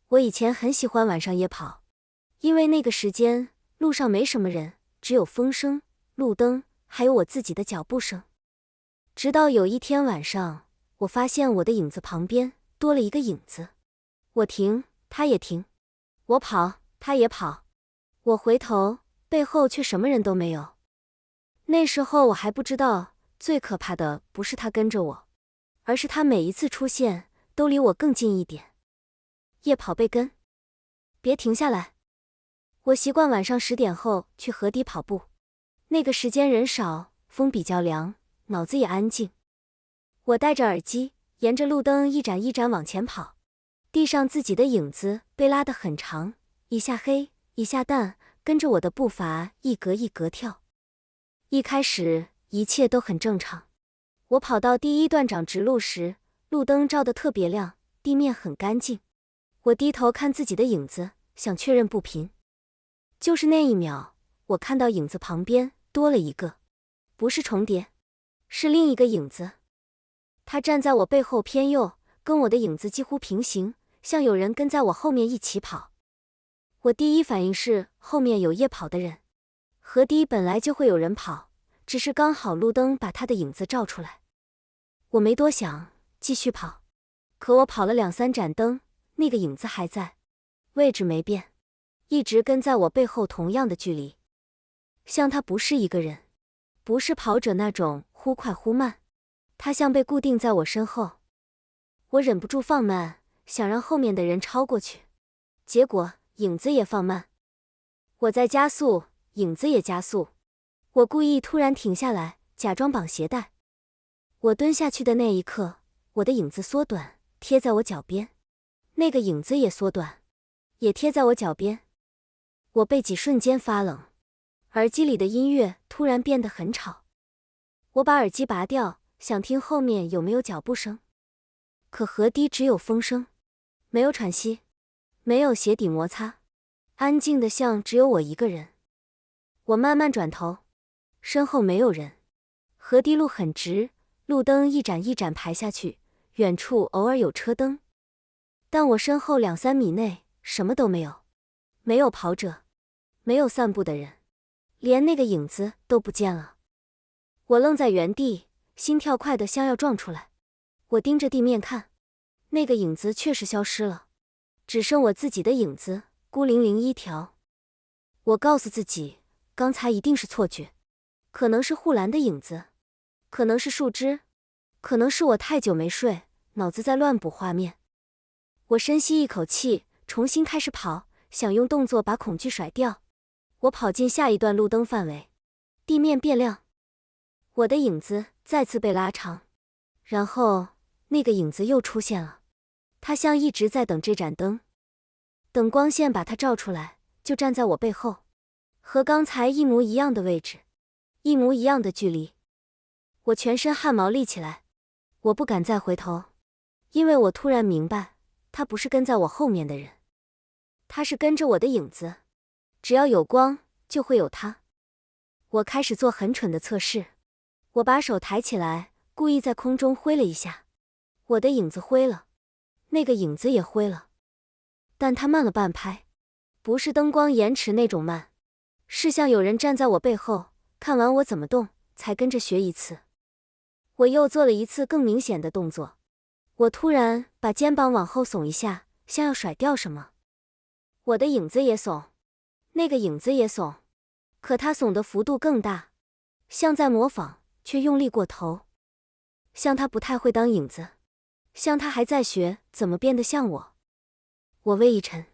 我以前很喜欢晚上夜跑，因为那个时间路上没什么人，只有风声、路灯，还有我自己的脚步声。直到有一天晚上，我发现我的影子旁边多了一个影子。我停，他也停；我跑，他也跑。我回头，背后却什么人都没有。那时候我还不知道，最可怕的不是他跟着我，而是他每一次出现都离我更近一点。夜跑被跟，别停下来。我习惯晚上10点后去河堤跑步，那个时间人少，风比较凉，脑子也安静。我戴着耳机，沿着路灯一盏一盏往前跑，地上自己的影子被拉得很长，一下黑，一下淡，跟着我的步伐一格一格跳。一开始一切都很正常，我跑到第一段长直路时，路灯照得特别亮，地面很干净。我低头看自己的影子，想确认步频。就是那一秒，我看到影子旁边多了一个，不是重叠，是另一个影子。他站在我背后偏右，跟我的影子几乎平行，像有人跟在我后面一起跑。我第一反应是后面有夜跑的人。河堤本来就会有人跑，只是刚好路灯把他的影子照出来。我没多想，继续跑。可我跑了2、3盏灯，那个影子还在，位置没变，一直跟在我背后同样的距离。像他不是一个人，不是跑者那种忽快忽慢，他像被固定在我身后。我忍不住放慢，想让后面的人超过去，结果影子也放慢。我在加速，影子也加速。我故意突然停下来，假装绑鞋带。我蹲下去的那一刻，我的影子缩短，贴在我脚边，那个影子也缩短，也贴在我脚边。我背脊瞬间发冷，耳机里的音乐突然变得很吵。我把耳机拔掉，想听后面有没有脚步声。可河堤只有风声，没有喘息，没有鞋底摩擦，安静的像只有我一个人。我慢慢转头，身后没有人。河堤路很直，路灯一盏一盏排下去，远处偶尔有车灯。但我身后2、3米内什么都没有，没有跑者，没有散步的人，连那个影子都不见了。我愣在原地，心跳快得像要撞出来。我盯着地面看，那个影子确实消失了，只剩我自己的影子，孤零零一条。我告诉自己，刚才一定是错觉，可能是护栏的影子，可能是树枝，可能是我太久没睡，脑子在乱补画面。我深吸一口气，重新开始跑，想用动作把恐惧甩掉。我跑进下一段路灯范围，地面变亮，我的影子再次被拉长，然后那个影子又出现了。他像一直在等这盏灯，等光线把它照出来，就站在我背后，和刚才一模一样的位置，一模一样的距离。我全身汗毛立起来，我不敢再回头，因为我突然明白，他不是跟在我后面的人，他是跟着我的影子。只要有光，就会有他。我开始做很蠢的测试，我把手抬起来，故意在空中挥了一下，我的影子挥了，那个影子也挥了，但它慢了半拍，不是灯光延迟那种慢，是像有人站在我背后，看完我怎么动，才跟着学一次。我又做了一次更明显的动作，我突然把肩膀往后耸一下，像要甩掉什么。我的影子也耸，那个影子也耸，可它耸的幅度更大，像在模仿，却用力过头。像他不太会当影子，像他还在学怎么变得像我。我微一沉，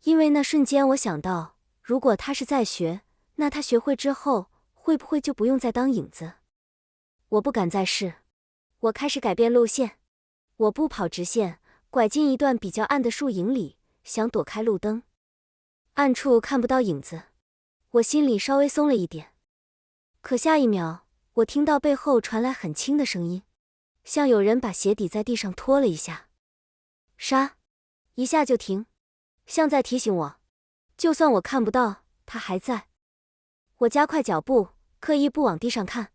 因为那瞬间我想到，如果他是在学，那他学会之后，会不会就不用再当影子？我不敢再试，我开始改变路线。我不跑直线，拐进一段比较暗的树影里，想躲开路灯。暗处看不到影子，我心里稍微松了一点。可下一秒，我听到背后传来很轻的声音，像有人把鞋底在地上拖了一下，沙，一下就停，像在提醒我，就算我看不到，他还在。我加快脚步，刻意不往地上看，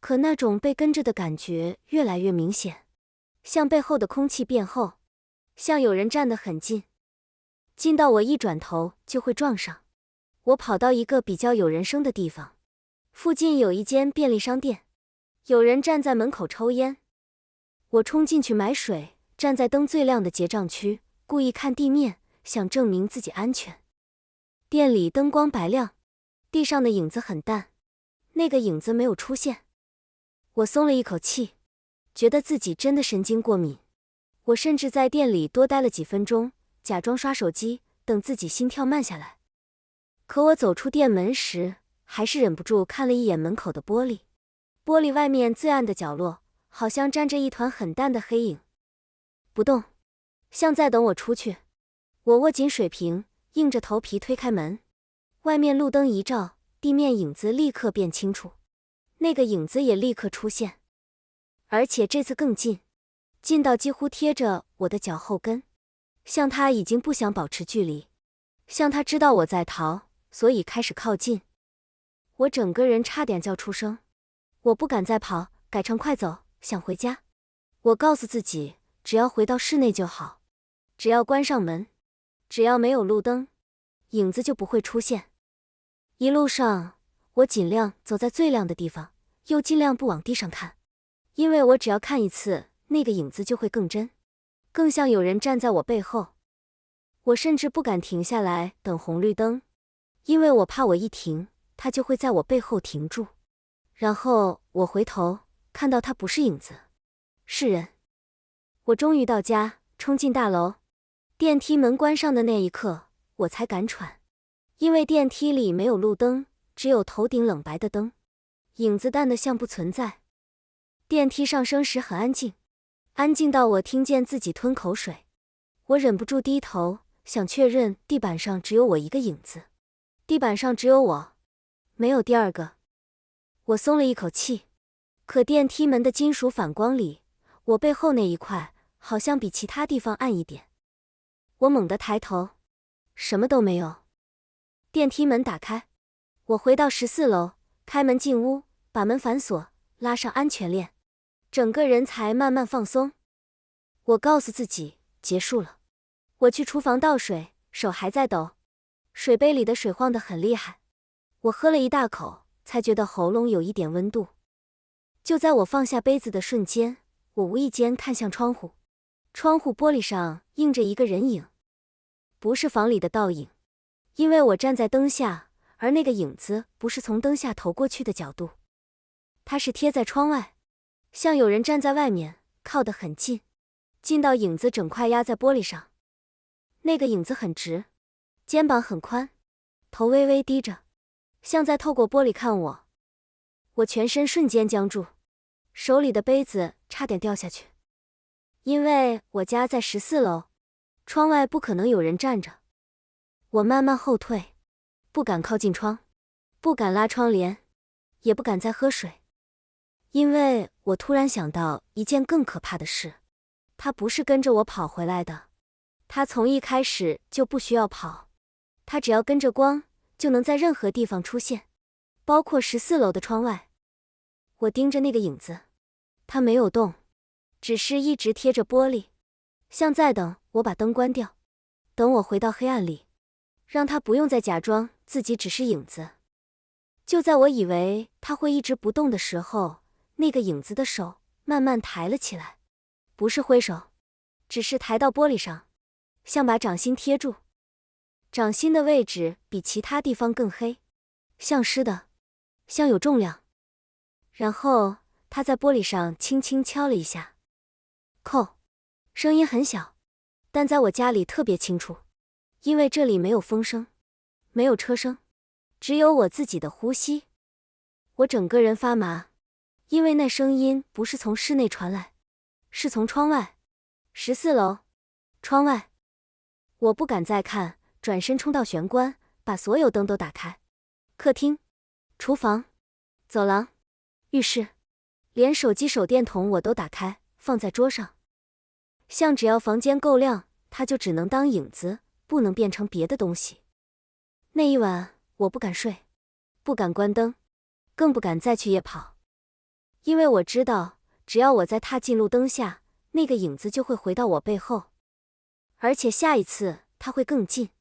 可那种被跟着的感觉越来越明显，像背后的空气变厚，像有人站得很近。近到我一转头就会撞上。我跑到一个比较有人声的地方，附近有一间便利商店，有人站在门口抽烟。我冲进去买水，站在灯最亮的结账区，故意看地面，想证明自己安全。店里灯光白亮，地上的影子很淡，那个影子没有出现。我松了一口气，觉得自己真的神经过敏。我甚至在店里多待了几分钟，假装刷手机，等自己心跳慢下来。可我走出店门时，还是忍不住看了一眼门口的玻璃。玻璃外面最暗的角落，好像站着一团很淡的黑影，不动，像在等我出去。我握紧水瓶，硬着头皮推开门。外面路灯一照，地面影子立刻变清楚，那个影子也立刻出现，而且这次更近，近到几乎贴着我的脚后跟，像他已经不想保持距离，像他知道我在逃，所以开始靠近。我整个人差点叫出声，我不敢再跑，改成快走，想回家。我告诉自己，只要回到室内就好，只要关上门，只要没有路灯，影子就不会出现。一路上，我尽量走在最亮的地方，又尽量不往地上看，因为我只要看一次，那个影子就会更真，更像有人站在我背后。我甚至不敢停下来等红绿灯，因为我怕我一停，他就会在我背后停住。然后我回头，看到他不是影子，是人。我终于到家，冲进大楼。电梯门关上的那一刻，我才敢喘，因为电梯里没有路灯，只有头顶冷白的灯，影子淡得像不存在。电梯上升时很安静，安静到我听见自己吞口水。我忍不住低头，想确认地板上只有我一个影子，地板上只有我，没有第二个。我松了一口气，可电梯门的金属反光里，我背后那一块好像比其他地方暗一点。我猛地抬头，什么都没有。电梯门打开，我回到14楼，开门进屋，把门反锁，拉上安全链，整个人才慢慢放松。我告诉自己，结束了。我去厨房倒水，手还在抖，水杯里的水晃得很厉害。我喝了一大口，才觉得喉咙有一点温度。就在我放下杯子的瞬间，我无意间看向窗户，窗户玻璃上映着一个人影，不是房里的倒影，因为我站在灯下，而那个影子不是从灯下投过去的角度，它是贴在窗外，像有人站在外面，靠得很近，近到影子整块压在玻璃上。那个影子很直，肩膀很宽，头微微低着，像在透过玻璃看我。我全身瞬间僵住，手里的杯子差点掉下去。因为我家在14楼，窗外不可能有人站着。我慢慢后退，不敢靠近窗，不敢拉窗帘，也不敢再喝水。因为我突然想到一件更可怕的事，他不是跟着我跑回来的，他从一开始就不需要跑，他只要跟着光，就能在任何地方出现，包括14楼的窗外。我盯着那个影子，他没有动，只是一直贴着玻璃，像在等我把灯关掉，等我回到黑暗里，让他不用再假装自己只是影子。就在我以为他会一直不动的时候，那个影子的手慢慢抬了起来，不是挥手，只是抬到玻璃上，像把掌心贴住。掌心的位置比其他地方更黑，像湿的，像有重量。然后他在玻璃上轻轻敲了一下，扣，声音很小，但在我家里特别清楚，因为这里没有风声，没有车声，只有我自己的呼吸。我整个人发麻，因为那声音不是从室内传来，是从窗外，14楼，窗外。我不敢再看，转身冲到玄关，把所有灯都打开，客厅、厨房、走廊、浴室，连手机手电筒我都打开，放在桌上。像只要房间够亮，它就只能当影子，不能变成别的东西。那一晚我不敢睡，不敢关灯，更不敢再去夜跑，因为我知道，只要我再踏进路灯下，那个影子就会回到我背后，而且下一次他会更近，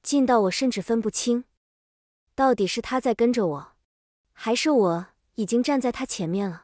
近到我甚至分不清，到底是他在跟着我，还是我已经站在他前面了。